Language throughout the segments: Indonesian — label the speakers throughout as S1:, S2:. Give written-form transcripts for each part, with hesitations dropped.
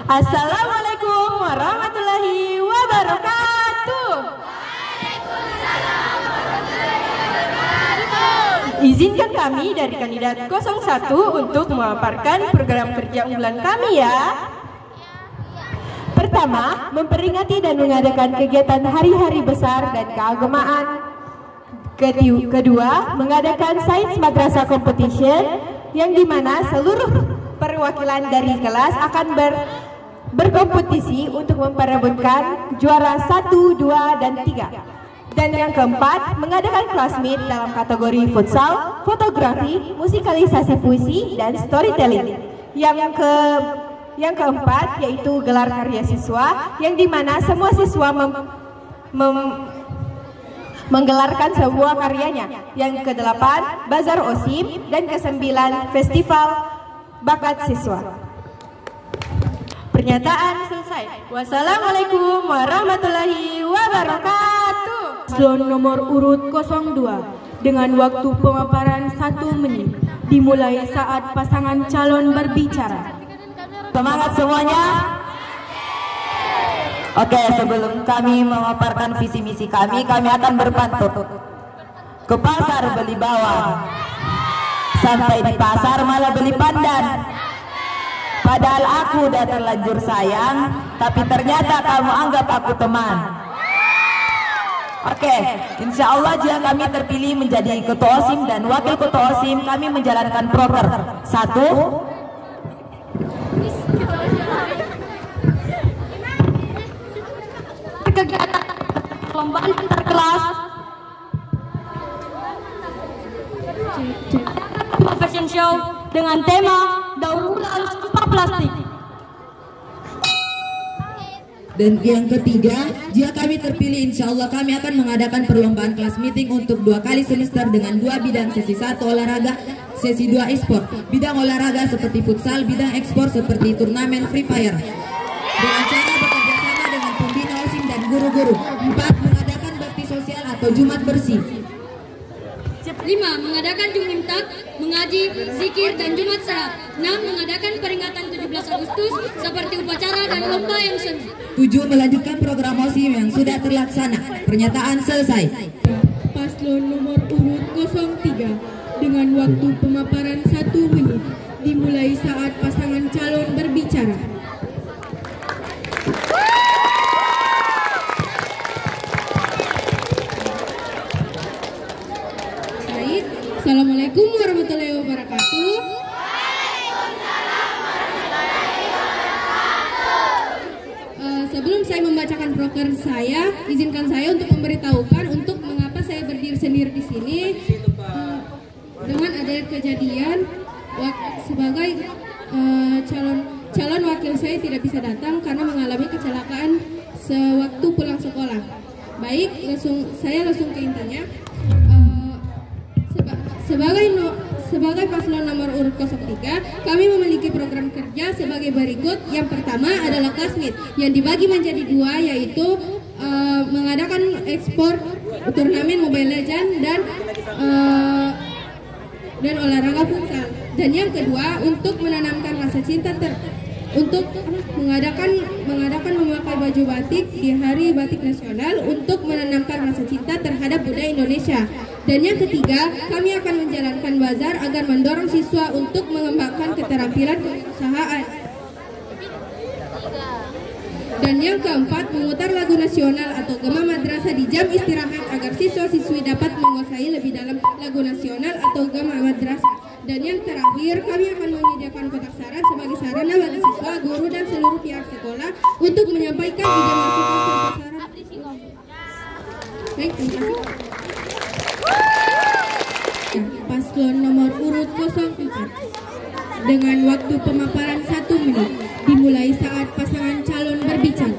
S1: Assalamualaikum warahmatullahi wabarakatuh. Izinkan kami dari kandidat 01 untuk memaparkan program kerja unggulan kami ya. Pertama, memperingati dan mengadakan kegiatan hari-hari besar dan keagamaan. Kedua, mengadakan Sains Madrasah Competition yang dimana seluruh perwakilan dari kelas akan berkompetisi untuk memperebutkan juara 1, 2, dan 3. Dan yang keempat, mengadakan kelas meet dalam kategori futsal, fotografi, musikalisasi puisi, dan storytelling. Yang keempat yaitu gelar karya siswa, yang dimana semua siswa menggelarkan sebuah karyanya. Yang kedelapan, bazar OSIM, dan kesembilan, festival bakat siswa. Pernyataan selesai. Wassalamualaikum warahmatullahi wabarakatuh.
S2: Paslon nomor urut 02 dengan waktu pemaparan 1 menit dimulai saat pasangan calon berbicara.
S3: Semangat semuanya. Oke, sebelum kami memaparkan visi misi kami akan berpantun. Ke pasar beli bawang, sampai di pasar malah beli pandan. Padahal aku udah terlanjur sayang, tapi ternyata kamu anggap aku teman. Oke, insya Allah jika kami terpilih menjadi ketua OSIM dan wakil ketua OSIM, kami menjalankan proker 1.
S4: Kegiatan perlombaan antar kelas fashion show dengan tema daur ulang sampah plastik.
S3: Dan yang ketiga, jika kami terpilih, insya Allah kami akan mengadakan perlombaan kelas meeting untuk 2 kali semester dengan 2 bidang, sesi 1 olahraga, sesi 2 e-sport. Bidang olahraga seperti futsal, bidang ekspor seperti turnamen Free Fire. Dengan cara bekerja sama dengan pembina OSIM dan guru-guru. 4. Mengadakan bakti sosial atau Jumat bersih.
S4: 5. Mengadakan Jumimtak, mengaji, zikir, dan Jumat sehat. 6. Mengadakan peringatan 17 Agustus seperti upacara dan lomba yang seni.
S3: 7. Melanjutkan program OSIM yang sudah terlaksana. Pernyataan selesai.
S2: Paslon nomor urut 03 dengan waktu pemaparan 1 menit dimulai saat pasangan calon berbicara. Baik, Assalamualaikum warahmatullahi wabarakatuh. Sebelum saya membacakan proker saya, izinkan saya untuk memberitahukan untuk mengapa saya berdiri sendiri di sini. Dengan ada kejadian sebagai calon wakil saya tidak bisa datang karena mengalami kecelakaan sewaktu pulang sekolah. Baik, saya langsung ke intinya. Sebagai paslon nomor urut 03, kami memiliki program kerja sebagai berikut. Yang pertama adalah Classmate yang dibagi menjadi 2, yaitu mengadakan ekspor turnamen Mobile Legends dan olahraga futsal. Dan yang kedua untuk menanamkan rasa cinta untuk mengadakan memakai baju batik di Hari Batik Nasional untuk menanamkan rasa cinta terhadap budaya Indonesia. Dan yang ketiga, kami akan menjalankan bazar agar mendorong siswa untuk mengembangkan keterampilan kewirausahaan. Dan yang keempat, memutar lagu nasional atau gema madrasah di jam istirahat agar siswa-siswi dapat menguasai lebih dalam lagu nasional atau gema madrasah. Dan yang terakhir, kami akan menyediakan kotak saran sebagai sarana bagi siswa, guru, dan seluruh pihak sekolah untuk menyampaikan ide masukan serta saran. Baik, terima kasih. Paslon nomor urut 04 dengan waktu pemaparan 1 menit dimulai saat pasangan calon berbicara.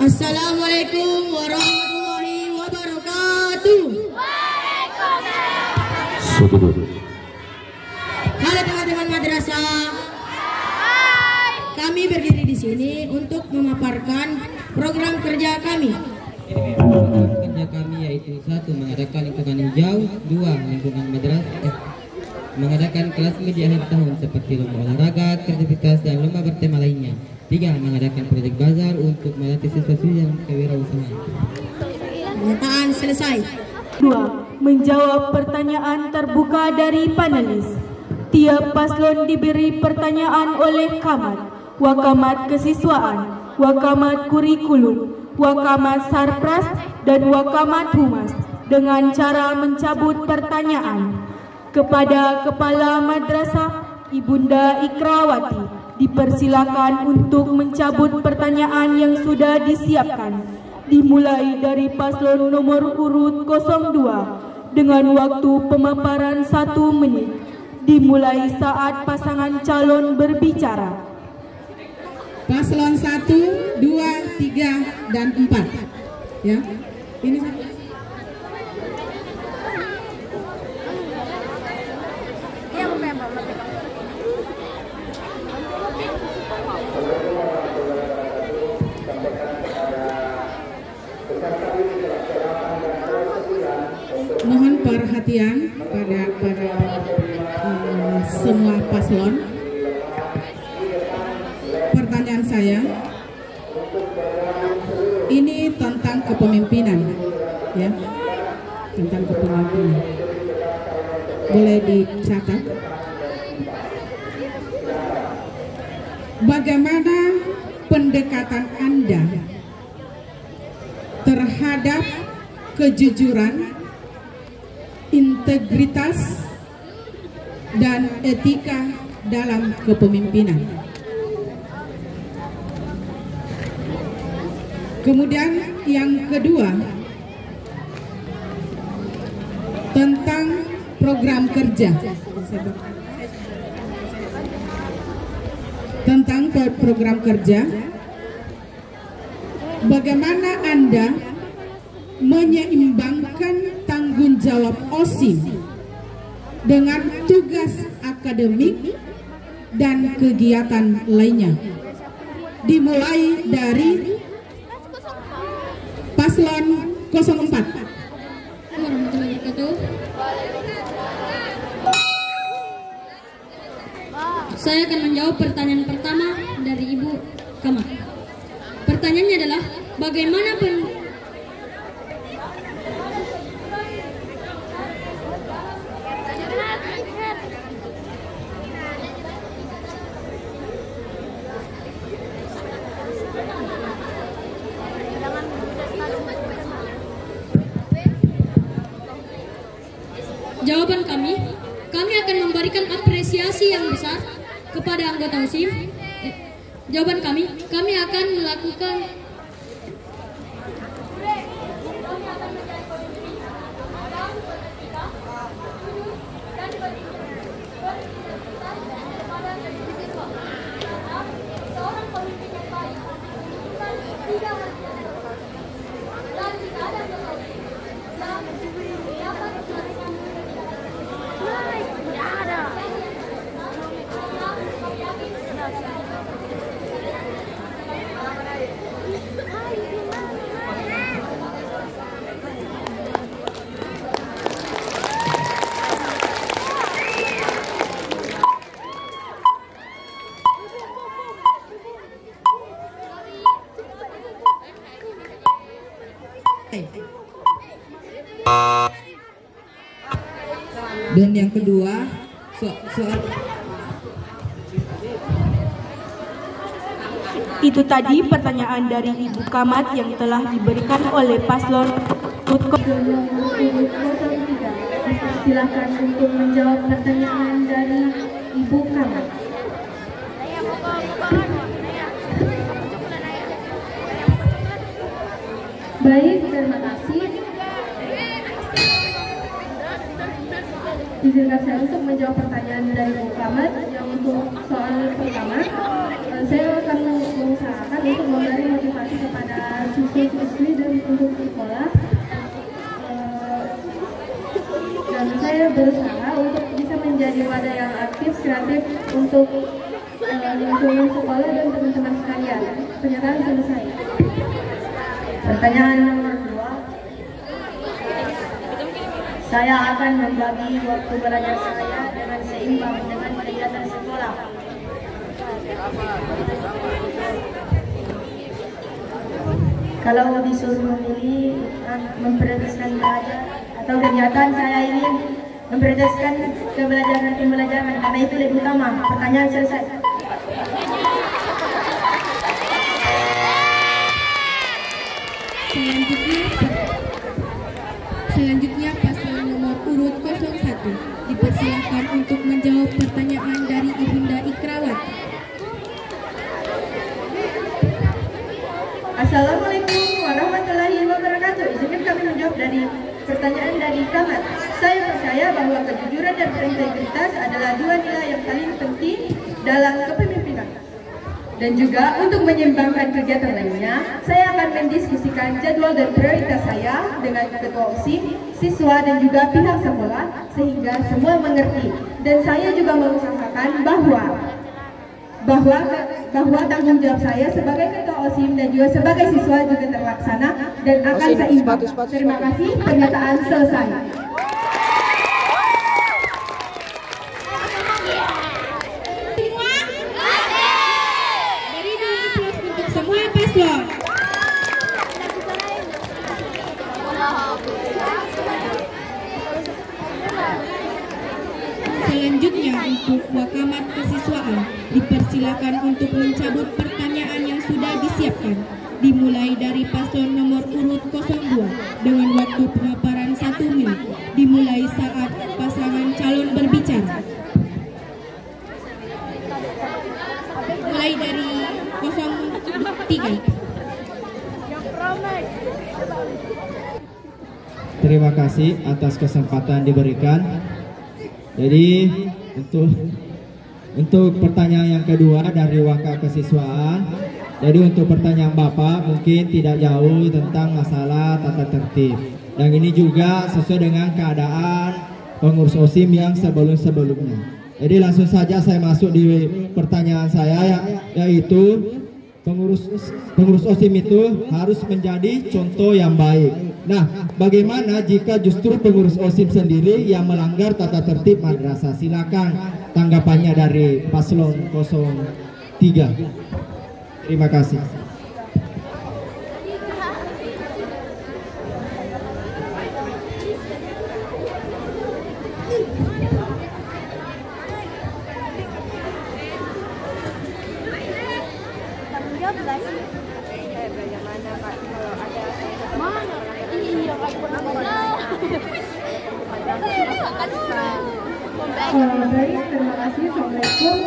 S2: Assalamualaikum warahmatullahi wabarakatuh. Halo teman-teman madrasah. Kami berdiri di sini untuk memaparkan program kerja kami.
S5: Program kerja kami yaitu 1. Mengadakan lingkungan hijau, 2. lingkungan madrasah mengadakan kelas di akhir tahun seperti lomba olahraga, kreativitas, dan lomba bertema lainnya. 3. Mengadakan proyek bazar untuk melatih siswa-siswi dalam kewirausahaan.
S2: Pernyataan selesai.
S1: 2. Menjawab pertanyaan terbuka dari panelis. Tiap paslon diberi pertanyaan oleh Kamat, Wakamat Kesiswaan, Wakamat Kurikulum, Wakamat Sarpras, dan Wakamat Humas dengan cara mencabut pertanyaan. Kepada Kepala Madrasah Ibunda Ikrawati dipersilakan untuk mencabut pertanyaan yang sudah disiapkan, dimulai dari paslon nomor urut 02 dengan waktu pemaparan 1 menit, dimulai saat pasangan calon berbicara.
S2: Paslon 1, 2, 3, dan 4. Ya. Ini mohon perhatian pada semua paslon. Pertanyaan saya ini tentang kepemimpinan, ya, tentang kepemimpinan. Boleh dicatat. Bagaimana pendekatan Anda terhadap kejujuran, integritas, dan etika dalam kepemimpinan? Kemudian yang kedua, tentang program kerja. Tentang program kerja, bagaimana Anda menyeimbangkan tanggung jawab OSIS dengan tugas akademik dan kegiatan lainnya, dimulai dari paslon 04.
S4: Warahmatullahi wabarakatuh. Saya akan menjawab pertanyaan pertama dari Ibu Kamat. Pertanyaannya adalah bagaimana jawaban kami akan memberikan apresiasi yang besar kepada anggota OSIS. Jawaban kami akan melakukan
S2: dan yang kedua soal
S1: Itu tadi pertanyaan dari Ibu Kamat yang telah diberikan oleh paslon Silakan untuk menjawab pertanyaan dari Ibu Kamat. Baik, terima kasih. Izinkan saya untuk menjawab pertanyaan dari Ibu Kamat. Yang untuk soal pertama, saya akan mengusahakan untuk memberi motivasi kepada siswa-siswi dan untuk sekolah. Dan saya berusaha untuk bisa menjadi wadah yang aktif, kreatif untuk lingkungan sekolah dan teman-teman sekalian. Pernyataan selesai. Pertanyaan nomor 2.
S6: Saya akan membagi waktu belajar saya dengan seimbang dengan kegiatan sekolah. Kalau disuruh memilih memprioritaskan belajar atau kegiatan, saya ingin memprioritaskan pembelajaran karena itu lebih utama. Pertanyaan selesai.
S2: Selanjutnya paslon nomor urut 01 dipersilakan untuk menjawab pertanyaan dari Ibunda Ikrawati.
S6: Assalamualaikum warahmatullahi wabarakatuh. Izinkan kami menjawab dari pertanyaan dari Kamat. Saya percaya bahwa kejujuran dan integritas adalah dua nilai yang paling penting dalam kepemimpinan. Dan juga untuk menyeimbangkan kegiatan lainnya, saya akan mendiskusikan jadwal dan prioritas saya dengan ketua OSIM, siswa dan juga pihak sekolah sehingga semua mengerti. Dan saya juga mengusahakan bahwa tanggung jawab saya sebagai ketua OSIM dan juga sebagai siswa juga terlaksana dan akan seimbang. Terima kasih, pernyataan selesai.
S2: Semua paslon. Selanjutnya untuk Wakamat Kesiswaan dipersilakan untuk mencabut pertanyaan yang sudah disiapkan, dimulai dari paslon nomor urut 02 dengan waktu pemaparan 1 menit, dimulai saat pasangan calon berbicara. Mulai dari 03.
S7: Terima kasih atas kesempatan diberikan. Jadi untuk pertanyaan yang kedua dari Waka Kesiswaan. Jadi untuk pertanyaan Bapak mungkin tidak jauh tentang masalah tata tertib. Dan ini juga sesuai dengan keadaan pengurus OSIM yang sebelum-sebelumnya. Jadi langsung saja saya masuk di pertanyaan saya, yaitu pengurus OSIM itu harus menjadi contoh yang baik. Nah, bagaimana jika justru pengurus OSIM sendiri yang melanggar tata tertib madrasah? Silakan tanggapannya dari paslon 03. Terima kasih.
S6: Baik, terima kasih. Assalamualaikum.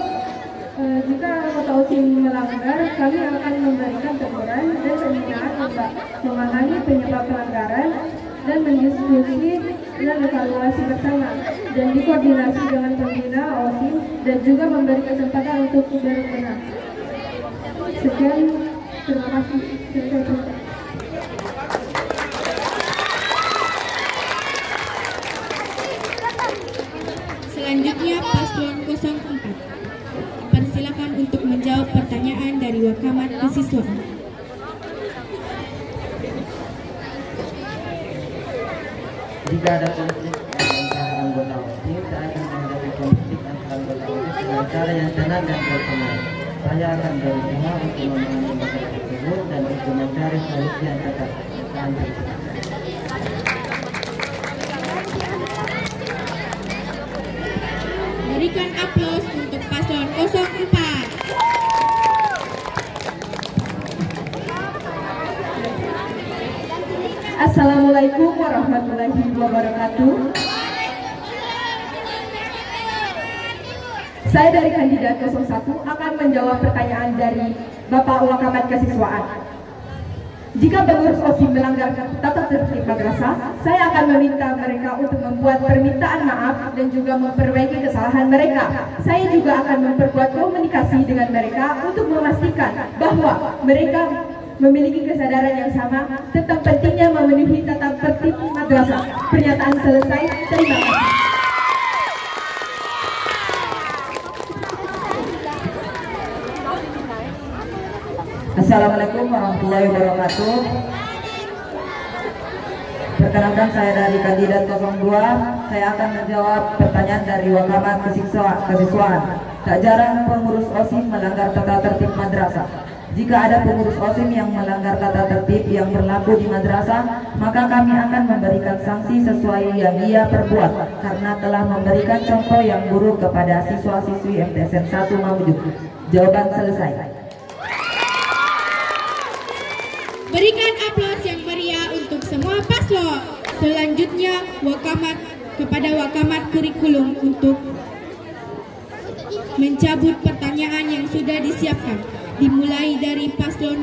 S6: Jika anggota OSIM melanggar, kami akan memberikan teguran dan seminar untuk memahami penyebab pelanggaran dan mendiskusi dan evaluasi bersama dan dikoordinasi dengan pembina OSIM dan juga memberi kesempatan untuk berbenah. Sekian, terima kasih.
S2: Selanjutnya paslon 04 dipersilakan untuk menjawab pertanyaan dari Wakamat Kesiswaan.
S8: Jika ada konflik antara anggota OSIM, saya akan menghadapi konflik antara anggota OSIM dengan cara yang tenang dan berkenan. Saya akan berusaha untuk memahami masalah tersebut dan untuk mencari solusi yang tepat.
S2: Berikan aplaus untuk paslon 04.
S6: Assalamualaikum warahmatullahi wabarakatuh. Saya dari kandidat 01 akan menjawab pertanyaan dari Bapak Wakamat Kesiswaan. Jika pengurus OSIM melanggar tata tertib madrasah, saya akan meminta mereka untuk membuat permintaan maaf dan juga memperbaiki kesalahan mereka. Saya juga akan memperkuat komunikasi dengan mereka untuk memastikan bahwa mereka memiliki kesadaran yang sama tentang pentingnya memenuhi tata tertib madrasah. Pernyataan selesai. Terima kasih.
S3: Assalamualaikum warahmatullahi wabarakatuh.
S8: Perkenalkan, saya dari kandidat 02. Saya akan menjawab pertanyaan dari Wakamat Kesiswaan. Tak jarang pengurus OSIM melanggar tata tertib madrasah. Jika ada pengurus OSIM yang melanggar tata tertib yang berlaku di madrasah, maka kami akan memberikan sanksi sesuai yang ia perbuat karena telah memberikan contoh yang buruk kepada siswa-siswi MTSN 1 Mamuju. Jawaban selesai.
S2: Berikan aplaus yang meriah untuk semua paslon. Selanjutnya kepada Wakamat Kurikulum untuk mencabut pertanyaan yang sudah disiapkan. Dimulai dari paslon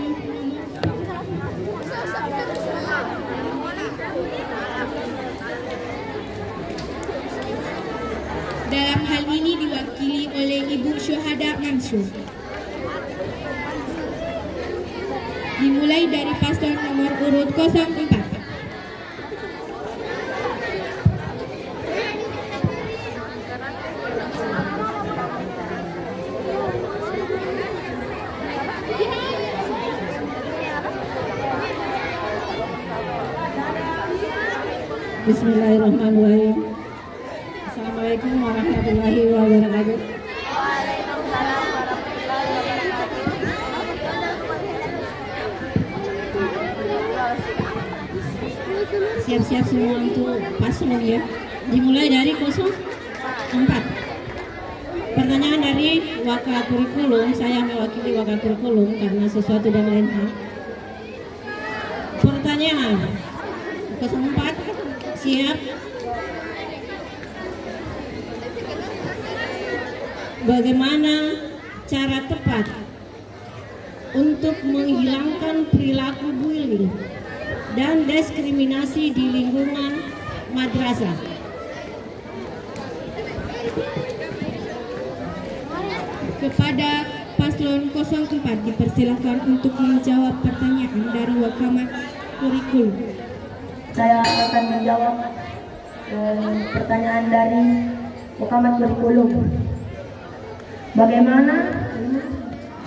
S2: dalam hal ini diwakili oleh Ibu Syuhada Mansur. Dimulai dari paslon nomor urut 04.
S9: Bismillahirrahmanirrahim. Assalamualaikum warahmatullahi wabarakatuh. Siap-siap semua untuk paslon ya. Dimulai dari 04. Pertanyaan dari Waka Kurikulum. Saya mewakili Waka Kurikulum karena sesuatu dan lain hal. Pertanyaan 04. Siap. Bagaimana cara tepat untuk menghilangkan perilaku bullying dan diskriminasi di lingkungan madrasah?
S2: Kepada paslon 04 dipersilakan untuk menjawab pertanyaan dari Wakamat Kurikulum.
S6: Saya akan menjawab pertanyaan dari Wakamat Kurikulum. Bagaimana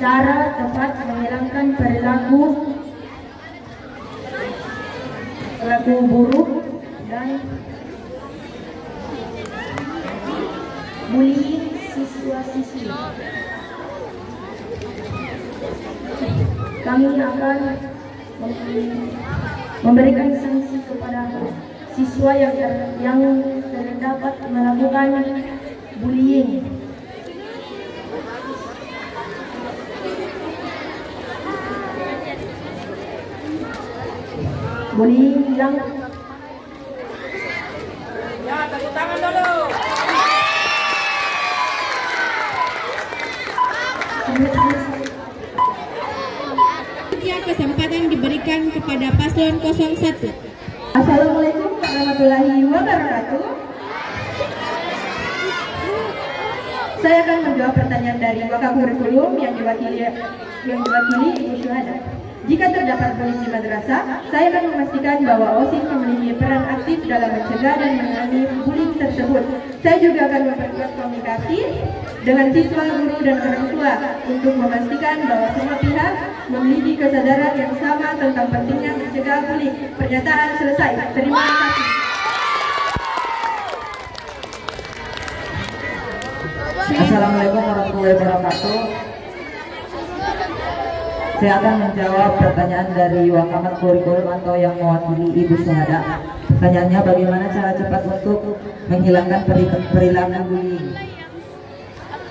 S6: cara tepat menghilangkan perilaku buruk dan bullying siswa-siswi? Kami akan memberikan sanksi kepada siswa yang terdapat melakukan bullying. Bullying yang
S3: tepuk tangan dulu.
S2: Kesempatan diberikan kepada paslon 01.
S6: Assalamualaikum warahmatullahi wabarakatuh. Saya akan menjawab pertanyaan dari Waka Kurikulum yang diwakili Ibu Syuhada. Jika terdapat bullying di madrasah, saya akan memastikan bahwa OSIS memiliki peran aktif dalam mencegah dan menangani bullying tersebut. Saya juga akan memperkuat komunikasi dengan siswa, guru, dan orang tua untuk memastikan bahwa semua pihak memiliki kesadaran yang sama tentang pentingnya mencegah bullying. Pernyataan selesai. Terima kasih.
S8: Assalamualaikum warahmatullahi wabarakatuh. Saya akan menjawab pertanyaan dari Wakamat Kurikulum atau yang mewakili Ibu Syuhada. Pertanyaannya, bagaimana cara cepat untuk menghilangkan perilaku bullying?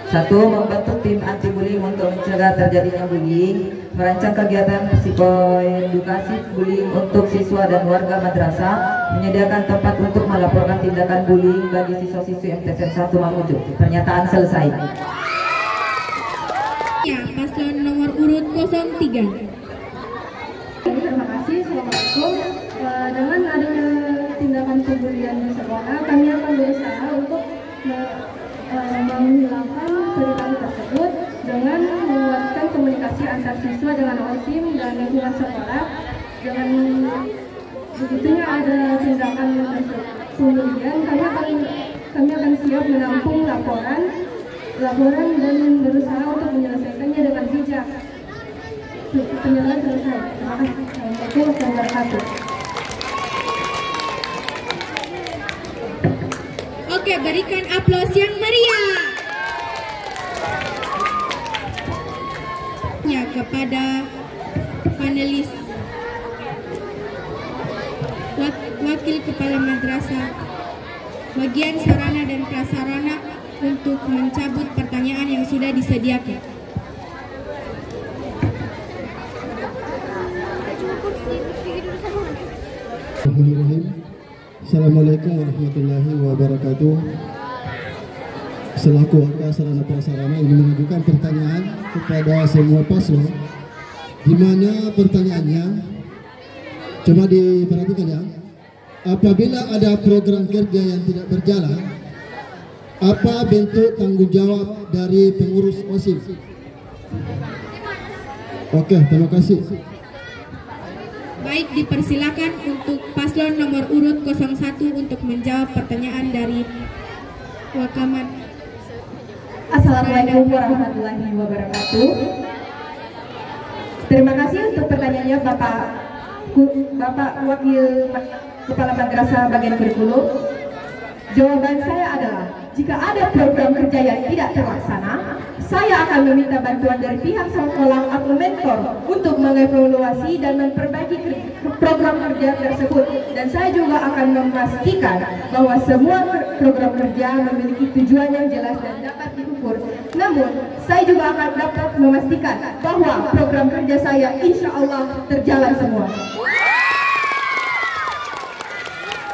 S8: 1. Membentuk tim anti bullying untuk mencegah terjadinya bullying, merancang kegiatan psikoedukasi bullying untuk siswa dan warga madrasah, menyediakan tempat untuk melaporkan tindakan bullying bagi siswa-siswi MTSN 1 Mamuju. Pernyataan selesai.
S2: Ya, paslon nomor urut 03.
S6: Terima kasih. Assalamualaikum. Dengan adanya tindakan pembulian di sekolah, kami akan berusaha untuk menghilangkan perilaku tersebut dengan menguatkan komunikasi antar siswa dengan OSIM dan lingkungan sekolah. Dengan begitunya ada tindakan pembulian, kami akan siap menampung laporan dan berusaha untuk menyelesaikannya dengan bijak. Penjelasan selesai. Terima kasih. Assalamualaikum warahmatullahi wabarakatuh.
S2: Oke, berikan aplaus yang meriah. Ya, kepada panelis Wakil Kepala Madrasah bagian sarana dan prasarana untuk mencabut pertanyaan yang sudah disediakan.
S10: Assalamualaikum warahmatullahi wabarakatuh. Selaku wakil sarana prasarana ingin mengajukan pertanyaan kepada semua paslon, di mana pertanyaannya coba diperhatikan ya. Apabila ada program kerja yang tidak berjalan, apa bentuk tanggung jawab dari pengurus OSIM? Oke, terima kasih.
S2: Baik, dipersilakan untuk paslon nomor urut 01 untuk menjawab pertanyaan dari Wakamat.
S6: Assalamualaikum warahmatullahi wabarakatuh. Terima kasih untuk pertanyaannya Bapak Wakil Kepala Madrasah bagian kurikulum. Jawaban saya adalah, jika ada program kerja yang tidak terlaksana, saya akan meminta bantuan dari pihak sekolah atau mentor untuk mengevaluasi dan memperbaiki program kerja tersebut. Dan saya juga akan memastikan bahwa semua program kerja memiliki tujuan yang jelas dan dapat diukur. Namun, saya juga akan dapat memastikan bahwa program kerja saya insya Allah terjalan semua.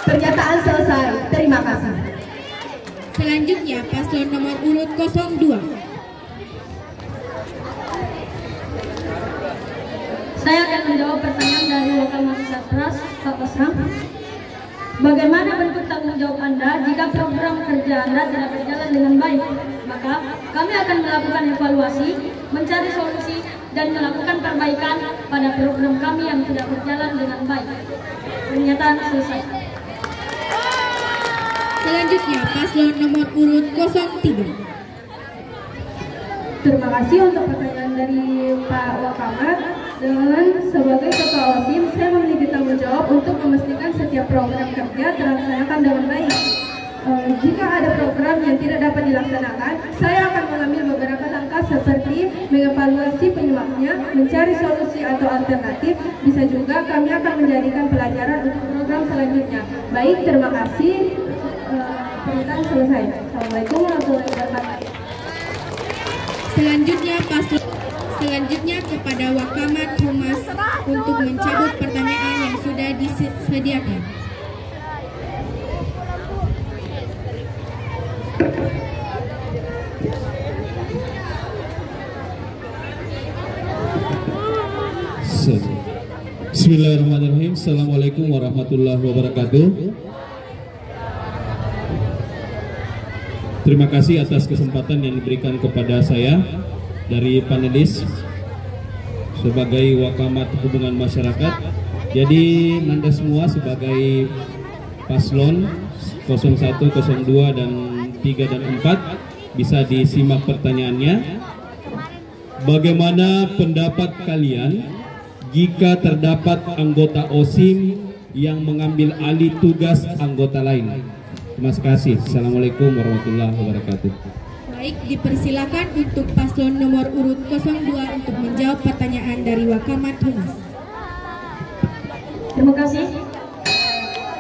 S6: Pernyataan selesai. Terima kasih.
S2: Selanjutnya, paslon nomor urut 02.
S4: Saya akan menjawab pertanyaan dari Wakil Masatras, Pak Basram. Bagaimana bentuk tanggung jawab Anda jika program kerja Anda tidak berjalan dengan baik? Maka kami akan melakukan evaluasi, mencari solusi, dan melakukan perbaikan pada program kami yang tidak berjalan dengan baik. Pernyataan selesai.
S2: Selanjutnya, paslon nomor urut 03.
S6: Terima kasih untuk pertanyaan dari Pak Wakamat. Dan sebagai ketua OSIM, saya memiliki tanggung jawab untuk memastikan setiap program kerja terlaksanakan dengan baik. Jika ada program yang tidak dapat dilaksanakan, saya akan mengambil beberapa langkah seperti mengevaluasi penyebabnya, mencari solusi atau alternatif. Bisa juga kami akan menjadikan pelajaran untuk program selanjutnya. Baik, terima kasih. Pernyataan selesai. Assalamualaikum warahmatullahi wabarakatuh.
S2: Selanjutnya kepada Wakamat Humas untuk mencabut pertanyaan yang sudah disediakan.
S11: Bismillahirrahmanirrahim. Assalamualaikum warahmatullahi wabarakatuh. Terima kasih atas kesempatan yang diberikan kepada saya dari panelis sebagai Wakamat Hubungan Masyarakat. Jadi Anda semua sebagai paslon 01, 02, dan 3 dan 4 bisa disimak pertanyaannya. Bagaimana pendapat kalian jika terdapat anggota OSIM yang mengambil alih tugas anggota lain? Terima kasih. Assalamualaikum warahmatullahi wabarakatuh.
S2: Baik, dipersilakan untuk paslon nomor urut 02 untuk menjawab pertanyaan dari Wakamat Humas.
S4: Terima kasih.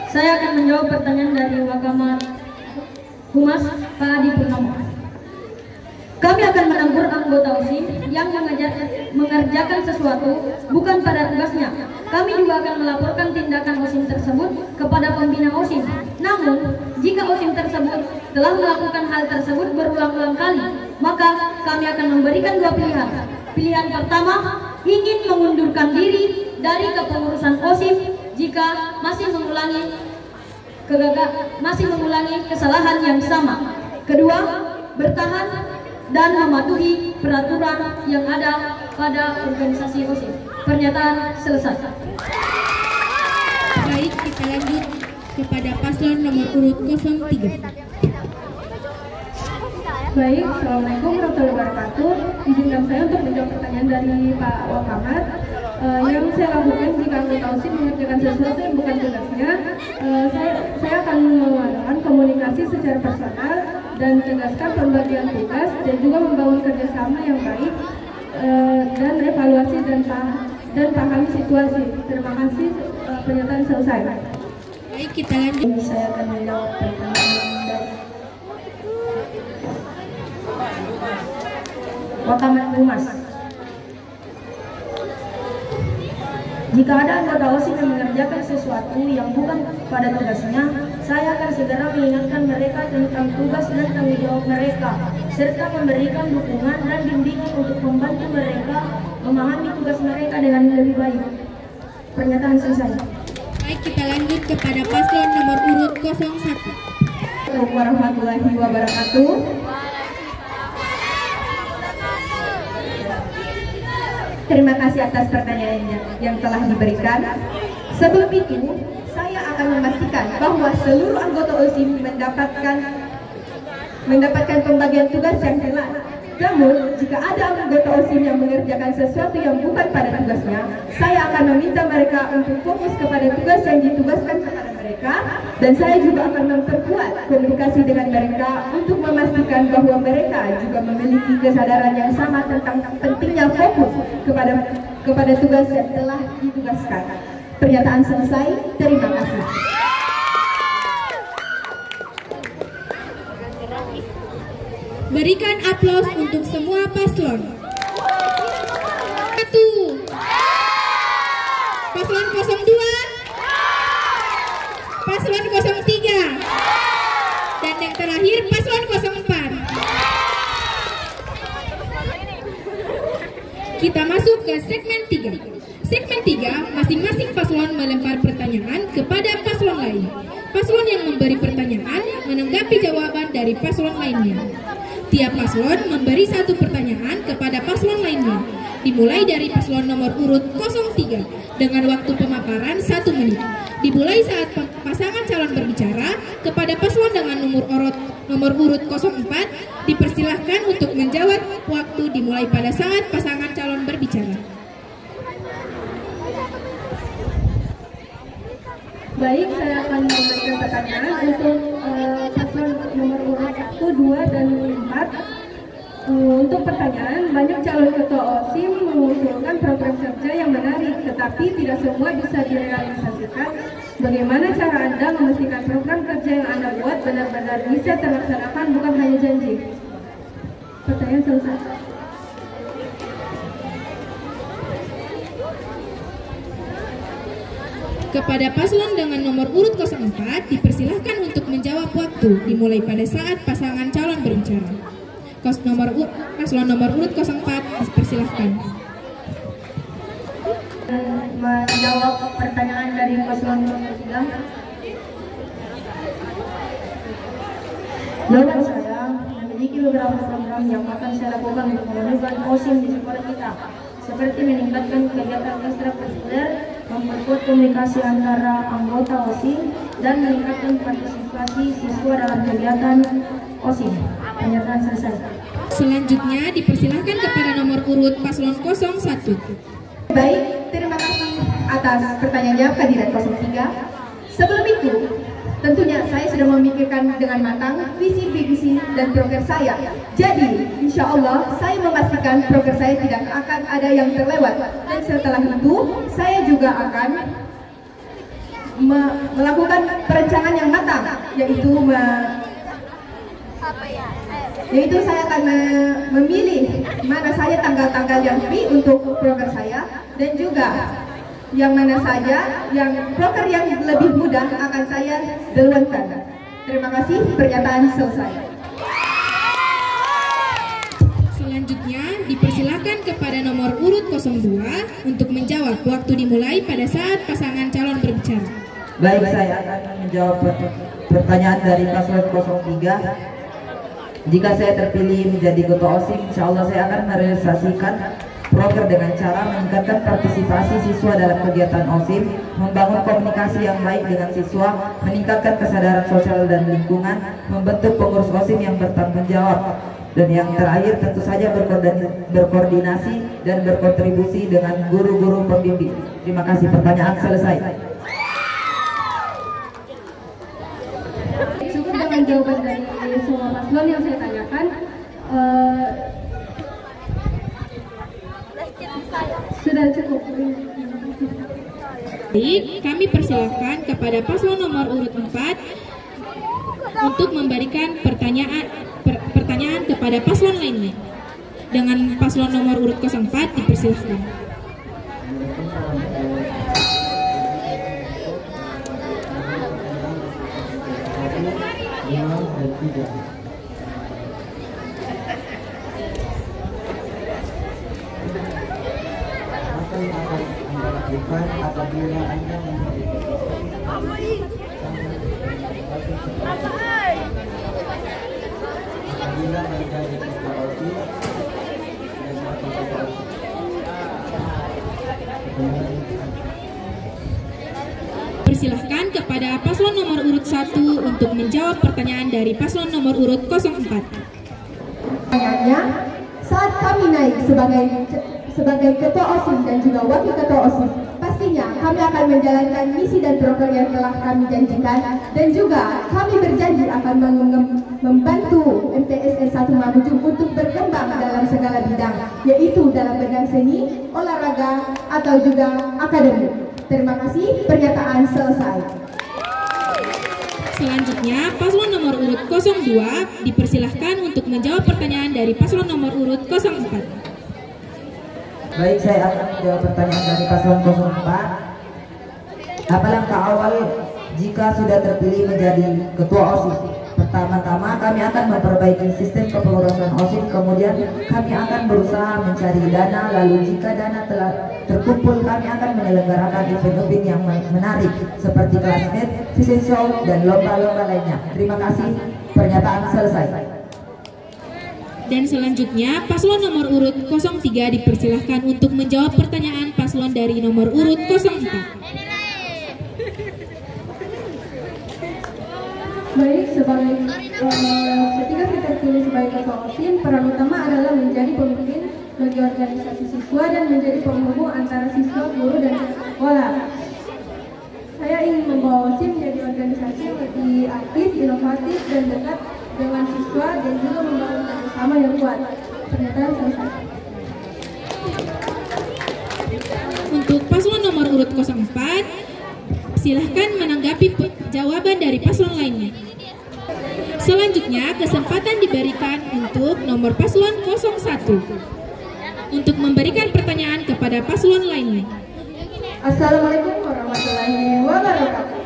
S4: Saya akan menjawab pertanyaan dari Wakamat Humas, Pak Adi Purnomo. Kami akan menegur anggota OSIM yang mengerjakan sesuatu bukan pada tugasnya. Kami juga akan melaporkan tindakan OSIM tersebut kepada pembina OSIM. Namun, jika OSIM tersebut telah melakukan hal tersebut berulang-ulang kali, maka kami akan memberikan dua pilihan. Pilihan pertama, ingin mengundurkan diri dari kepengurusan OSIM jika masih mengulangi kesalahan yang sama. Kedua, bertahan dan mematuhi peraturan yang ada pada organisasi OSIM. Pernyataan selesai.
S2: Baik, kita lanjut kepada paslon nomor urut 03.
S6: Baik, Assalamualaikum warahmatullahi wabarakatuh. Izinkan saya untuk menjawab pertanyaan dari Pak Wakamat.
S4: Yang saya lakukan jika anggota OSIS mengerjakan sesuatu yang bukan tugasnya, saya akan mengadakan komunikasi secara personal dan tegaskan pembagian tugas dan juga membangun kerjasama yang baik dan evaluasi dan pahami situasi. Terima kasih. Pernyataan selesai.
S2: Baik, kita lanjut.
S4: Saya akan menjawab pertanyaan dari Wakamat Humas. Jika ada anggota OSIS yang mengerjakan sesuatu yang bukan pada tugasnya, saya akan segera mengingatkan mereka tentang tugas dan tanggung jawab mereka, serta memberikan dukungan dan bimbingan untuk membantu mereka memahami tugas mereka dengan lebih baik. Pernyataan selesai.
S2: Baik, kita lanjut kepada paslon nomor urut 01.
S6: Assalamualaikum warahmatullahi wabarakatuh. Terima kasih atas pertanyaannya yang telah diberikan. Sebelum itu, saya akan memastikan bahwa seluruh anggota OSIS mendapatkan pembagian tugas yang jelas. Namun, jika ada anggota OSIS yang mengerjakan sesuatu yang bukan pada tugasnya, saya akan meminta mereka untuk fokus kepada tugas yang ditugaskan kepada mereka, dan saya juga akan memperkuat komunikasi dengan mereka untuk memastikan bahwa mereka juga memiliki kesadaran yang sama tentang pentingnya fokus kepada tugas yang telah ditugaskan. Pernyataan selesai. Terima kasih.
S2: Berikan aplaus untuk semua paslon. 1. Paslon 02. Paslon 03. Dan yang terakhir paslon 04. Kita masuk ke segmen 3. Segmen 3, masing-masing paslon melempar pertanyaan kepada paslon lain. Paslon yang memberi pertanyaan menanggapi jawaban dari paslon lainnya. Tiap paslon memberi satu pertanyaan kepada paslon lainnya. Dimulai dari paslon nomor urut 03 dengan waktu pemaparan 1 menit. Dimulai saat pasangan calon berbicara. Kepada paslon dengan nomor urut 04 dipersilahkan untuk menjawab. Waktu dimulai pada saat pasangan calon berbicara.
S4: Baik, saya akan memberikan pertanyaan untuk paslon nomor urut 1, 2, dan 4. Untuk pertanyaan, banyak calon ketua OSIS mengusulkan program kerja yang menarik, tetapi tidak semua bisa direalisasikan. Bagaimana cara Anda memastikan program kerja yang Anda buat benar-benar bisa terlaksanakan, bukan hanya janji? Pertanyaan selesai.
S2: Kepada paslon dengan nomor urut 04 dipersilahkan untuk menjawab waktu dimulai pada saat pasangan calon berbicara. Paslon nomor urut 04 dipersilahkan.
S4: Menjawab pertanyaan dari paslon nomor 3. Jawaban saya memiliki beberapa program yang akan saya lakukan untuk memajukan OSIS di sekolah kita, seperti meningkatkan kegiatan ekstrakurikuler, memperkuat komunikasi antara anggota OSIS, dan meningkatkan partisipasi siswa dalam kegiatan OSIS. Pernyataan selesai.
S2: Selanjutnya dipersilahkan kepada nomor urut paslon 01.
S6: Baik, terima kasih atas pertanyaannya kandidat 03. Sebelum itu, tentunya saya sudah memikirkan dengan matang visi misi dan program saya. Jadi, insya Allah saya memastikan program saya tidak akan ada yang terlewat. Dan setelah itu, saya juga akan melakukan perencanaan yang matang, yaitu saya akan memilih mana saja tanggal-tanggal yang free untuk program saya, dan juga yang mana saja yang program yang lebih mudah akan saya duluankan. Terima kasih, pernyataan selesai.
S2: Selanjutnya dipersilakan kepada nomor urut 02 untuk menjawab. Waktu dimulai pada saat pasangan calon berbicara.
S8: Baik, saya akan menjawab pertanyaan dari paslon 03. Jika saya terpilih menjadi ketua OSIS, insya Allah saya akan merealisasikan
S3: proker dengan cara meningkatkan partisipasi siswa dalam kegiatan OSIM, membangun komunikasi yang baik dengan siswa, meningkatkan kesadaran sosial dan lingkungan, membentuk pengurus OSIM yang bertanggung jawab, dan yang terakhir tentu saja berkoordinasi dan berkontribusi dengan guru-guru pembimbing. Terima kasih. Pertanyaan selesai.
S2: Cukup dengan jawaban dari semua paslon yang saya tanyakan. Sudah cukup.
S12: Baik, kami persilahkan kepada paslon nomor urut 4 untuk memberikan pertanyaan kepada paslon lainnya. Dengan paslon nomor urut 04 dipersilahkan.
S8: Bukan apabila Anda menjadi ketua OSIS
S12: Persilahkan kepada paslon nomor urut 1 untuk menjawab pertanyaan dari paslon nomor urut 04.
S6: Pertanyaannya, saat kami naik sebagai ketua OSIS dan juga wakil ketua OSIS, pastinya kami akan menjalankan misi dan program yang telah kami janjikan, dan juga kami berjanji akan membantu MTSN 1 Mamuju untuk berkembang dalam segala bidang, yaitu dalam bidang seni, olahraga, atau juga akademik. Terima kasih, pernyataan selesai.
S12: Selanjutnya, paslon nomor urut 02 dipersilahkan untuk menjawab pertanyaan dari paslon nomor urut 04.
S3: Baik, saya akan menjawab pertanyaan dari paslon 04. Apa langkah awal jika sudah terpilih menjadi ketua OSIS? Pertama-tama kami akan memperbaiki sistem kepengurusan OSIS, kemudian kami akan berusaha mencari dana, lalu jika dana telah terkumpul kami akan menyelenggarakan event-event yang menarik seperti classmate, fashion show, dan lomba-lomba lainnya. Terima kasih, pernyataan selesai.
S12: Dan selanjutnya, paslon nomor urut 03 dipersilahkan untuk menjawab pertanyaan paslon dari nomor urut 04.
S2: Baik, ketika saya terpilih sebagai ketua OSIS, peran utama adalah menjadi pemimpin bagi organisasi siswa dan menjadi penghubung antara siswa, guru, dan sekolah. Saya ingin membawa OSIS menjadi organisasi yang lebih aktif, inovatif, dan dekat dengan siswa, dan juga membangun kerjasama yang kuat. Pernyataan selesai.
S12: Untuk paslon nomor urut 04, silahkan menanggapi jawaban dari paslon lainnya. Selanjutnya, kesempatan diberikan untuk nomor paslon 01 untuk memberikan pertanyaan kepada paslon lainnya.
S6: Assalamualaikum warahmatullahi wabarakatuh.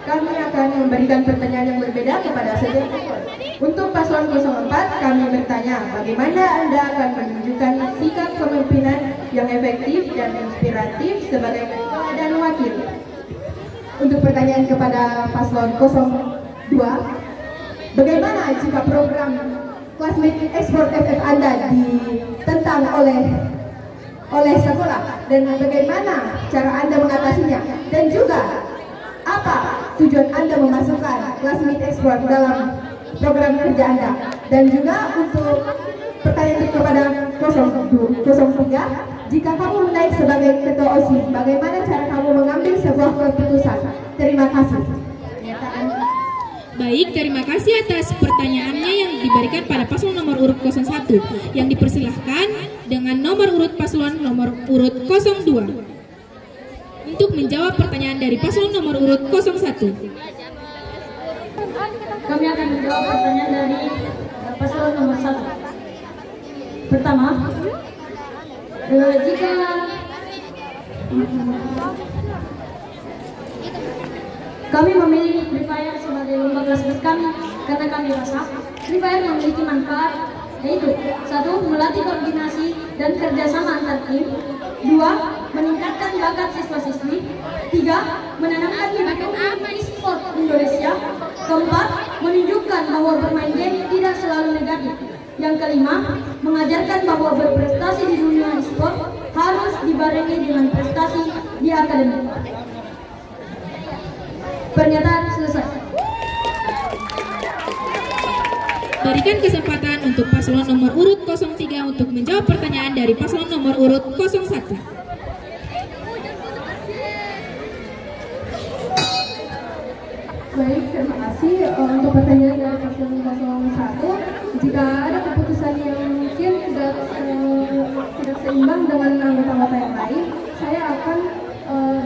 S6: Kami akan memberikan pertanyaan yang berbeda kepada setiap paslon. Untuk paslon 04, kami bertanya, bagaimana Anda akan menunjukkan sikap kepemimpinan yang efektif dan inspiratif sebagai ketua dan wakil? Untuk pertanyaan kepada paslon 02, bagaimana jika program Classmate Export FF Anda ditentang oleh sekolah, dan bagaimana cara Anda mengatasinya? Dan juga apa tujuan Anda memasukkan Classmate Export dalam program kerja Anda? Dan juga untuk pertanyaan kepada 03, jika kamu naik sebagai ketua OSIS, bagaimana cara kamu mengambil sebuah keputusan? Terima kasih.
S12: Baik, terima kasih atas pertanyaannya yang diberikan pada paslon nomor urut 01 yang dipersilahkan dengan nomor urut paslon nomor urut 02 untuk menjawab pertanyaan dari paslon nomor urut 01.
S4: Kami akan menjawab pertanyaan dari paslon nomor 1. Pertama, jika kami memilih Free Fire sebagai lomba kelas kami karena kami rasa Free Fire memiliki manfaat, yaitu 1. Melatih koordinasi dan kerjasama antar tim, 2. Meningkatkan bakat siswa-siswi, 3. Menanamkan nilai e-sport Indonesia, 4. Menunjukkan bahwa bermain game tidak selalu negatif, yang kelima, mengajarkan bahwa berprestasi di dunia e-sport harus dibarengi dengan prestasi di akademik. Pernyataan selesai.
S12: Berikan kesempatan untuk paslon nomor urut 03 untuk menjawab pertanyaan dari paslon nomor urut 01.
S2: Baik, terima kasih untuk pertanyaan dari paslon 01. Jika ada keputusan yang mungkin tidak seimbang dengan anggota-anggota yang lain, saya akan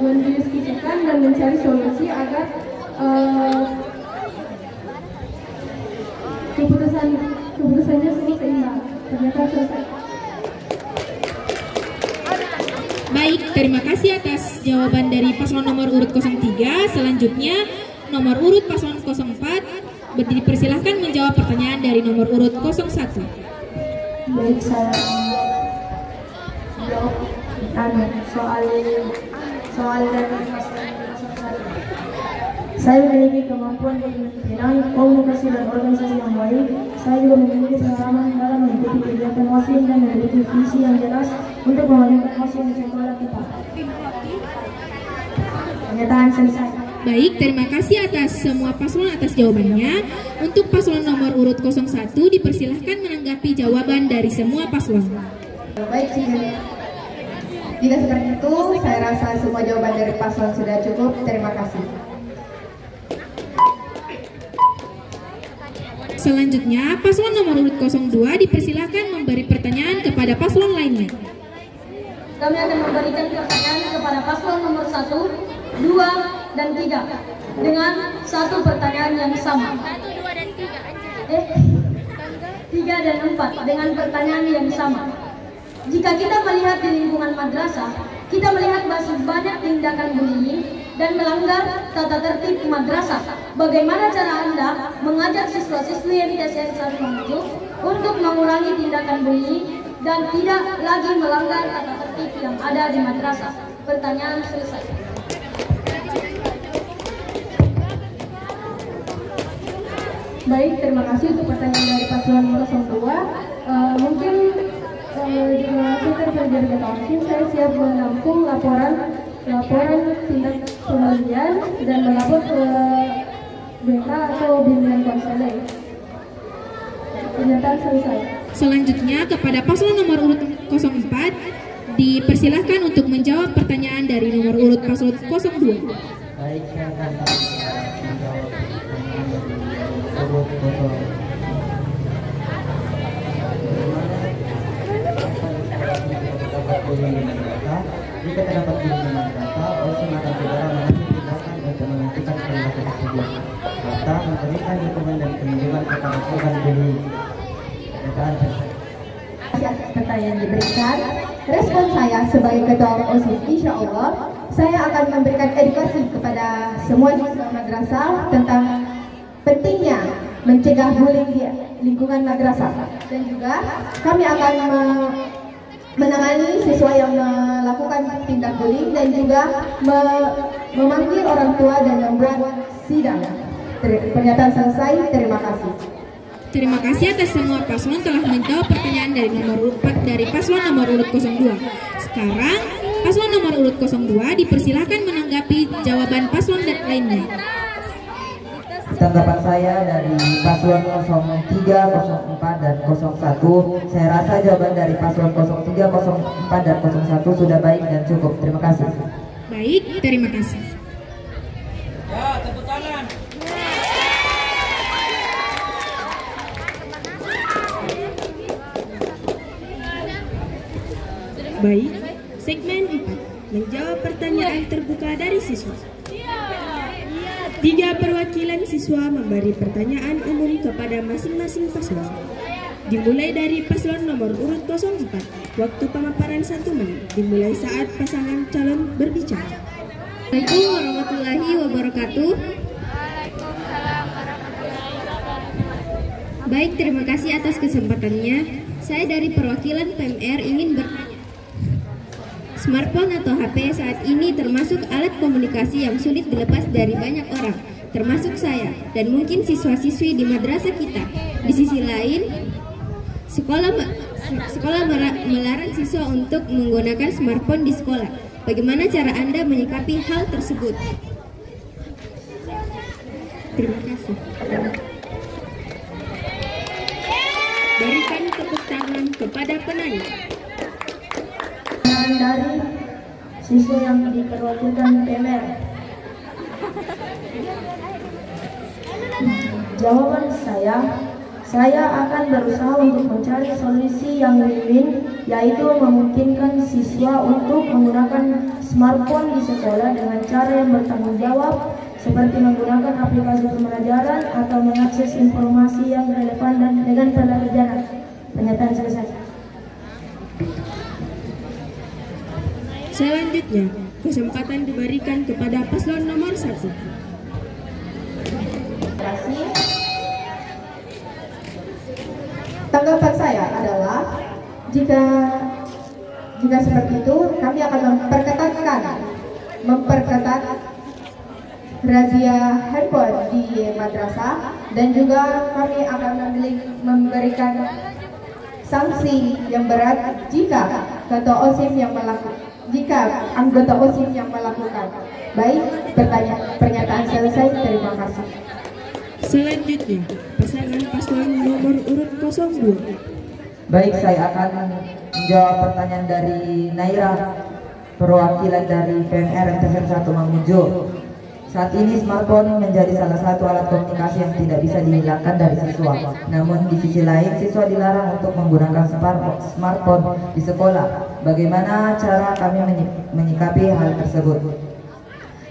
S2: mendiskusikan dan mencari solusi agar keputusannya seimbang. Ternyata selesai.
S12: Baik, terima kasih atas jawaban dari paslon nomor urut 03. Selanjutnya nomor urut paslon 04 dipersilahkan menjawab pertanyaan dari nomor urut 01.
S2: Baik, saya jawab soal dari paslon 01. Saya memiliki kemampuan di bidang komunikasi dan organisasi yang baik. Saya juga memiliki pengalaman dalam mengikuti kegiatan OSIS dan memiliki visi yang jelas untuk memajukan OSIS di sekolah kita. Pernyataan selesai.
S12: Baik, terima kasih atas semua paslon atas jawabannya. Untuk paslon nomor urut 01 dipersilahkan menanggapi jawaban dari semua paslon.
S6: Baik, jika seperti itu, saya rasa semua jawaban dari paslon sudah cukup. Terima kasih.
S12: Selanjutnya, paslon nomor urut 02 dipersilahkan memberi pertanyaan kepada paslon lainnya.
S4: Kami akan memberikan pertanyaan kepada paslon nomor 1, 2, dan 3 dengan satu pertanyaan yang sama. 3 dan 4 dengan pertanyaan yang sama. Jika kita melihat di lingkungan madrasah, kita melihat masih banyak tindakan bullying dan melanggar tata tertib madrasah. Bagaimana cara Anda mengajak siswa-siswi MTSN 1 untuk mengurangi tindakan bullying dan tidak lagi melanggar tata tertib yang ada di madrasah? Pertanyaan selesai.
S2: Baik, terima kasih untuk pertanyaan dari paslon 02. Mungkin jika kita terjadi ketausin, saya siap menampung laporan tindak pemberian dan melapor ke BK atau bimbingan konseling. Pernyataan selesai.
S12: Selanjutnya kepada paslon nomor urut 04 dipersilahkan untuk menjawab pertanyaan dari nomor urut paslon 02.
S8: Baik, saya akan menjawab urut 0. Jika terdapat bimbingan data, OSIS akan segera mengambil tindakan untuk menentukan perilaku tersebut, serta memberikan dukungan dan perlindungan kepada korban bullying.
S6: Atas pertanyaan diberikan, respon saya sebagai ketua OSIS, insya Allah saya akan memberikan edukasi kepada semua siswa madrasah tentang pentingnya mencegah bullying di lingkungan madrasah, dan juga kami akan menangani siswa yang melakukan tindak bullying dan juga memanggil orang tua dan membuat sidang. Pernyataan selesai. Terima kasih.
S12: Terima kasih atas semua paslon telah menjawab pertanyaan dari nomor urut 4 dari paslon nomor urut 02. Sekarang paslon nomor urut 02 dipersilahkan menanggapi jawaban paslon lainnya.
S8: Tanggapan saya dari paslon 03, 04, dan 01, saya rasa jawaban dari paslon 03, 04, dan 01 sudah baik dan cukup. Terima kasih.
S12: Baik, terima kasih.
S13: Ya, tepuk tangan.
S9: Baik, segmen 4 menjawab pertanyaan terbuka dari siswa. 3 perwakilan siswa memberi pertanyaan umum kepada masing-masing paslon. Dimulai dari paslon nomor urut 04. Waktu pemaparan 1 menit. Dimulai saat pasangan calon berbicara.
S12: Assalamualaikum warahmatullahi wabarakatuh. Baik, terima kasih atas kesempatannya. Saya dari perwakilan PMR ingin bertanya. Smartphone atau HP saat ini termasuk alat komunikasi yang sulit dilepas dari banyak orang, termasuk saya dan mungkin siswa-siswi di madrasah kita. Di sisi lain,
S2: Sekolah melarang siswa untuk menggunakan smartphone di sekolah. Bagaimana cara Anda menyikapi hal tersebut? Terima kasih. Berikan tepuk tangan kepada penanya.
S4: Dari siswa yang diperwakilan PMR. Jawaban saya akan berusaha untuk mencari solusi yang win-win, yaitu memungkinkan siswa untuk menggunakan smartphone di sekolah dengan cara yang bertanggung jawab, seperti menggunakan aplikasi pembelajaran atau mengakses informasi yang relevan dan dengan pelajaran. Pernyataan selesai.
S2: Selanjutnya, kesempatan diberikan kepada paslon nomor 1.
S6: Terima kasih. Tanggapan saya adalah jika seperti itu kami akan memperketat razia handphone di madrasah, dan juga kami akan memberikan sanksi yang berat jika anggota OSIM yang melakukan. Baik, pernyataan selesai. Terima kasih.
S2: Selanjutnya, pasangan paslon nomor urut 02.
S3: Baik, saya akan menjawab pertanyaan dari Naira, perwakilan dari PMR MTSN 1 Mamuju. Saat ini smartphone menjadi salah satu alat komunikasi yang tidak bisa dihilangkan dari siswa. Namun di sisi lain, siswa dilarang untuk menggunakan smartphone di sekolah. Bagaimana cara kami menyikapi hal tersebut?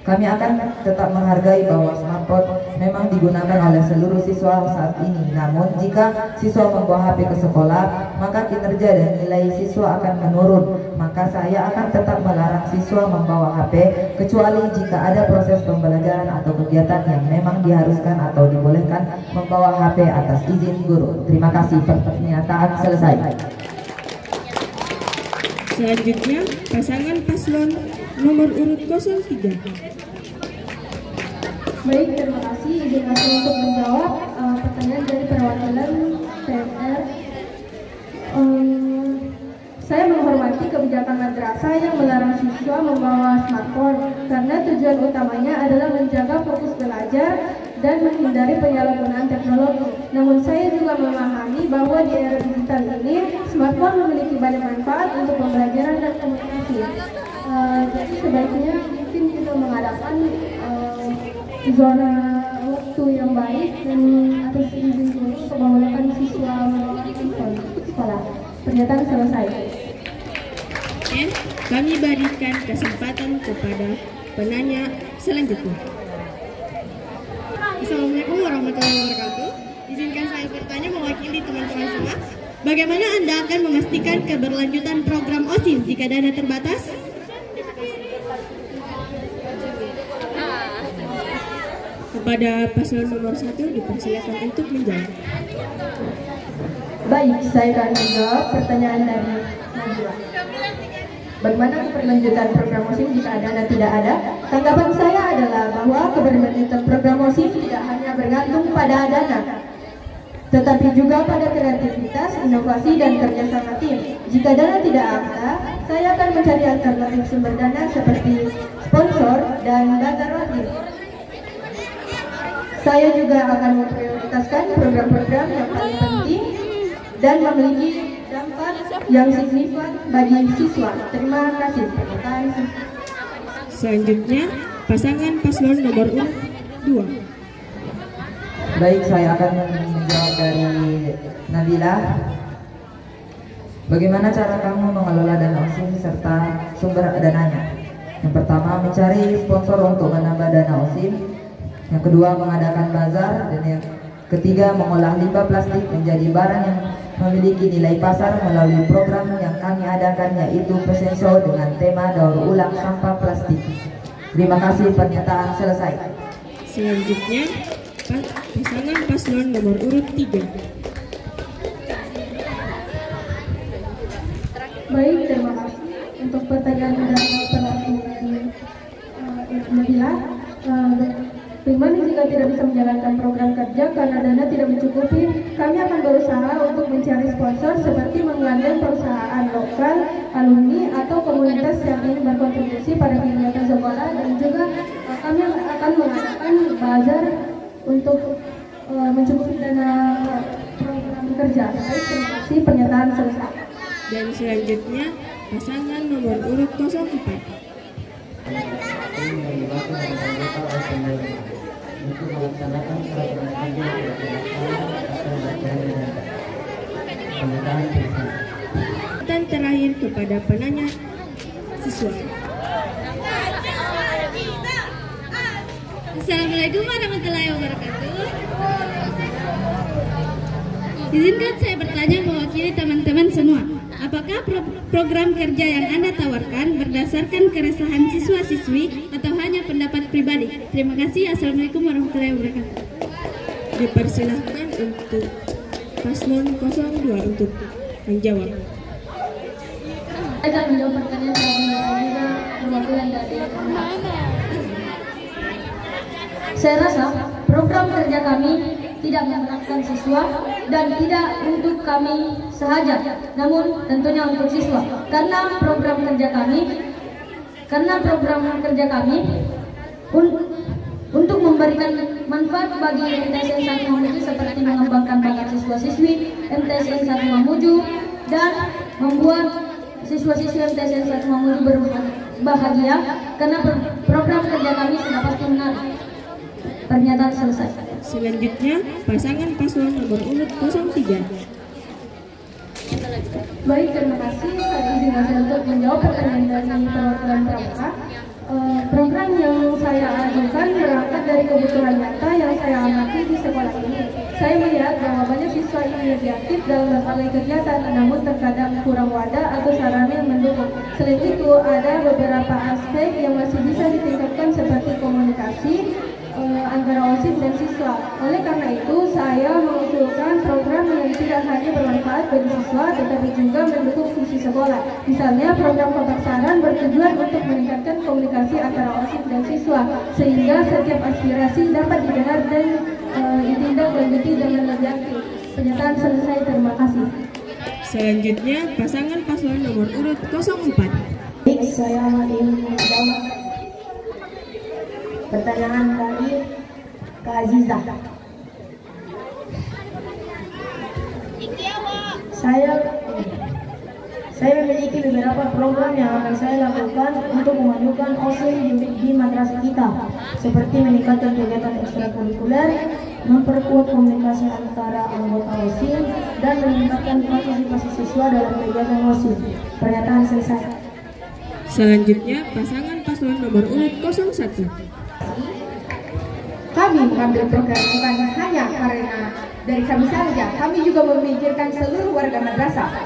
S3: Kami akan tetap menghargai bahwa smartphone memang digunakan oleh seluruh siswa saat ini. Namun jika siswa membawa HP ke sekolah, maka kinerja dan nilai siswa akan menurun. Maka saya akan tetap melarang siswa membawa HP, kecuali jika ada proses pembelajaran atau kegiatan yang memang diharuskan atau dibolehkan membawa HP atas izin guru. Terima kasih. Pernyataan selesai.
S2: Selanjutnya, pasangan paslon nomor urut 03.
S4: Baik, terima kasih. Izin saya untuk menjawab pertanyaan dari perwakilan PMR. Saya menghormati kebijakan madrasah yang melarang siswa membawa smartphone karena tujuan utamanya adalah menjaga fokus belajar dan menghindari penyalahgunaan teknologi. Namun saya juga memahami bahwa di era digital ini smartphone memiliki banyak manfaat untuk pembelajaran dan komunikasi. Jadi sebaiknya mungkin kita mengadakan zona waktu yang baik dan atas izin guru untuk menggunakan siswa menggunakan sekolah. Pernyataan selesai.
S2: Kami berikan kesempatan kepada penanya selanjutnya. Assalamualaikum warahmatullahi wabarakatuh. Izinkan saya bertanya mewakili teman-teman semua. Bagaimana Anda akan memastikan keberlanjutan program OSIS jika dana terbatas? Kepada paslon nomor 1 dipersilakan untuk menjawab.
S6: Baik, saya akan menjawab pertanyaan dari Najwa. Bagaimana keberlanjutan program OSIS jika dana tidak ada? Tanggapan saya adalah bahwa keberlanjutan program OSIS tidak hanya bergantung pada dana, tetapi juga pada kreativitas, inovasi, dan kerjasama tim. Jika dana tidak ada, saya akan mencari alternatif sumber dana seperti sponsor dan bazar wakil. Saya juga akan memprioritaskan program-program yang paling penting dan memiliki dampak yang signifikan bagi siswa. Terima kasih.
S2: Selanjutnya, pasangan paslon nomor urut 2.
S3: Baik, saya akan menjawab dari Nabila. Bagaimana cara kamu mengelola dana OSIS serta sumber dananya? Yang pertama, mencari sponsor untuk menambah dana OSIS. Yang kedua, mengadakan bazar. Dan yang ketiga, mengolah limbah plastik menjadi barang yang memiliki nilai pasar melalui program yang kami adakan, yaitu Fashion Show dengan tema daur ulang sampah plastik. Terima kasih. Pernyataan selesai.
S2: Selanjutnya, pasangan paslon nomor urut 3.
S4: Baik, terima kasih untuk pertanyaan dari penanya Nabila. Dimana jika tidak bisa menjalankan program kerja karena dana tidak mencukupi, kami akan berusaha untuk mencari sponsor seperti menggandeng perusahaan lokal, alumni atau komunitas yang ingin berkontribusi pada kegiatan sekolah, dan juga kami akan mengadakan bazar untuk mencukupi dana program kerja. Baik, terima kasih, pernyataan selesai.
S2: Dan selanjutnya pasangan nomor urut 04.
S8: Untuk melaksanakan program kerja atau
S2: Dan terakhir kepada penanya siswa.
S14: Assalamualaikum warahmatullahi wabarakatuh. Izinkan saya bertanya mewakili teman-teman semua. Apakah program kerja yang Anda tawarkan berdasarkan keresahan siswa-siswi atau hanya pendapat pribadi? Terima kasih. Assalamualaikum warahmatullahi wabarakatuh.
S2: Dipersilahkan untuk paslon 02 untuk menjawab.
S4: Saya akan menjawab pertanyaan juga perwakilan dari Saya rasa program kerja kami tidak memberatkan siswa dan tidak untuk kami sahaja, namun tentunya untuk siswa. Karena program kerja kami untuk memberikan manfaat bagi MTSN 1 Mamuju seperti mengembangkan bakat siswa-siswi MTSN 1 Mamuju dan membuat siswa-siswi MTSN 1 Mamuju berbahagia, karena program kerja kami sudah pasti menarik. Pernyataan selesai.
S2: Selanjutnya pasangan paslon nomor urut 03.
S6: Baik, terima kasih. Saya izinkan saya untuk menjawab pertanyaan dari perwakilan pramuka. Program yang saya ajukan berangkat dari kebutuhan nyata yang saya amati di sekolah ini. Saya melihat bahwa banyak siswa ingin lebih aktif dalam berbagai kegiatan, namun terkadang kurang wadah atau sarana yang mendukung. Selain itu, ada beberapa aspek yang masih bisa ditingkatkan seperti komunikasi antara OSIS dan siswa. Oleh karena itu, saya mengusulkan program yang tidak hanya bermanfaat bagi siswa, tetapi juga mendukung visi sekolah. Misalnya, program kotak saran bertujuan untuk meningkatkan komunikasi antara OSIS dan siswa, sehingga setiap aspirasi dapat didengar dan ditindaklanjuti dengan lebih aktif. Pernyataan selesai. Terima kasih.
S2: Selanjutnya, pasangan paslon nomor urut 04.
S15: Baik, saya ingin menjawab pertanyaan dari Kak Azizah. Saya memiliki beberapa program yang akan saya lakukan untuk memajukan OSIS di madrasah kita, seperti meningkatkan kegiatan ekstrakurikuler, memperkuat komunikasi antara anggota OSIS, dan meningkatkan partisipasi siswa dalam kegiatan OSIS. Pernyataan selesai.
S2: Selanjutnya pasangan paslon nomor urut 01.
S6: Kami mengambil program bukan hanya karena dari kami saja, kami juga memikirkan seluruh warga madrasah.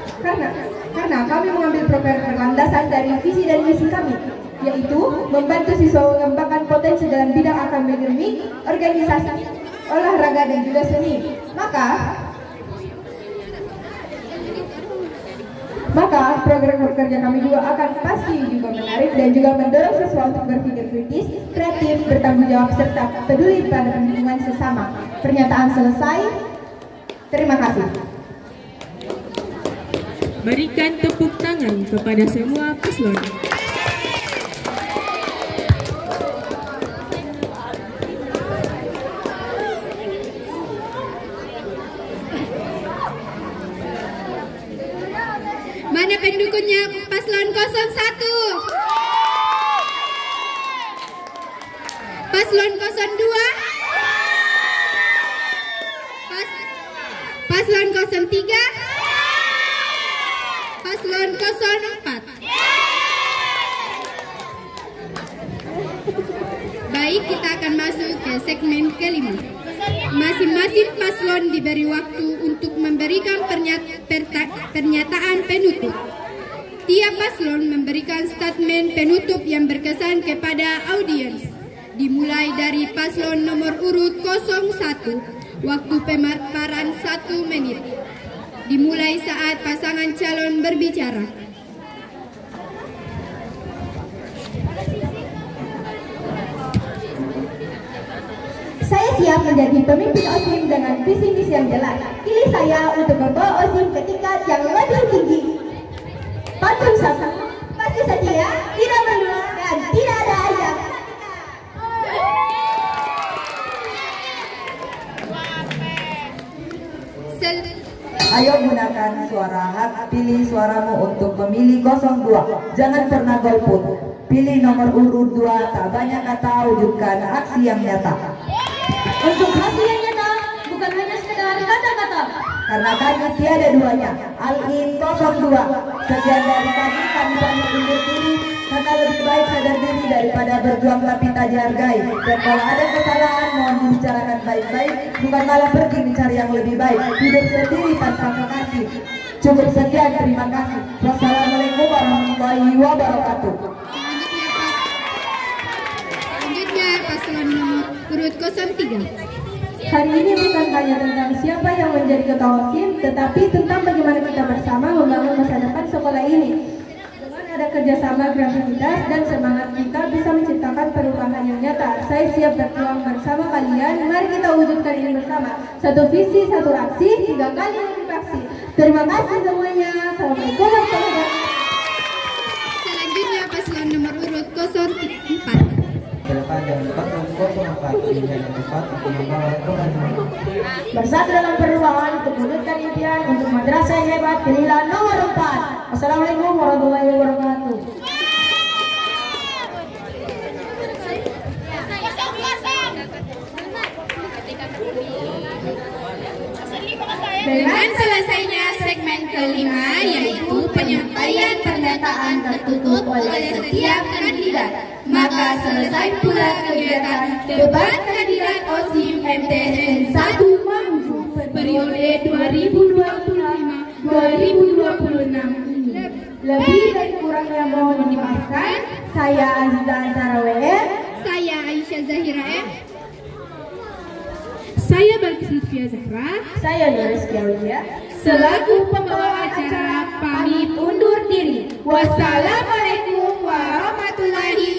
S6: Karena kami mengambil program berlandasan dari visi dan misi kami, yaitu membantu siswa mengembangkan potensi dalam bidang akademik, organisasi, olahraga, dan juga seni. Maka program kerja kami juga akan pasti juga menarik dan juga mendorong siswa untuk berpikir kritis, kreatif, bertanggung jawab, serta peduli pada lingkungan sesama. Pernyataan selesai. Terima kasih.
S2: Berikan tepuk tangan kepada semua paslon.
S14: Mana pendukungnya paslon 01? Paslon 02? Paslon 03? Paslon 04? Baik, kita akan masuk ke segmen kelima. Masing-masing paslon diberi waktu untuk memberikan pernyataan penutup. Tiap paslon memberikan statement penutup yang berkesan kepada audiens. Dimulai dari paslon nomor urut 01, waktu pemaparan 1 menit. Dimulai saat pasangan calon berbicara.
S6: siap menjadi pemimpin OSIM dengan visi misi yang jelas. Pilih saya untuk membawa OSIM ke tingkat yang lebih tinggi. Pantun satu, pasti setia, tidak berdua, dan tidak ada ayam.
S3: Ayo gunakan suara hak, pilih suaramu untuk memilih 02. Jangan pernah golput. Pilih nomor urut 2, tak banyak kata, wujudkan aksi yang nyata.
S4: Untuk hasil yang nyata, bukan hanya sekedar kata-kata.
S3: Karena kami tiada duanya. Al-In 02. Sekian dari kami pamit undur diri. Karena lebih baik sadar diri daripada berjuang tapi tak dihargai. Dan kalau ada kesalahan mohon dibicarakan baik-baik, bukan malah pergi mencari yang lebih baik. Hidup sendiri tanpa kekasih. Cukup sekian, terima kasih. Wassalamualaikum warahmatullahi wabarakatuh.
S14: Selanjutnya paslon nomor urut 03.
S6: Hari ini bukan hanya tentang siapa yang menjadi ketua OSIM, tetapi tentang bagaimana kita bersama membangun masa depan sekolah ini. Dengan ada kerjasama, kreativitas, dan semangat kita bisa menciptakan perubahan yang nyata. Saya siap berjuang bersama kalian. Mari kita wujudkan ini bersama. Satu visi, satu aksi, 3 kali motivasi. Terima kasih semuanya. Assalamualaikum warahmatullahi wabarakatuh.
S14: Selanjutnya paslon nomor urut 04.
S15: Bersatu dalam perubahan untuk mewujudkan impian untuk madrasah yang hebat, pilihlah nomor 4. Wassalamualaikum warahmatullahi wabarakatuh.
S14: Dengan selesainya segmen kelima, yaitu penyampaian pernyataan tertutup oleh setiap kandidat, maka selesai pula kegiatan debat kandidat OSIM MTN 1 Mamuju periode 2025-2026 ini.
S6: Lebih dan kurangnya mohon dimaafkan. Saya Aziza Antara WM.
S14: Saya Aisyah Zahira M.
S12: Saya Balkis Lutfia Zahra.
S6: Saya Nuris Kiawiyah.
S12: Selaku pembawa acara, pamit undur diri. Wassalamualaikum warahmatullahi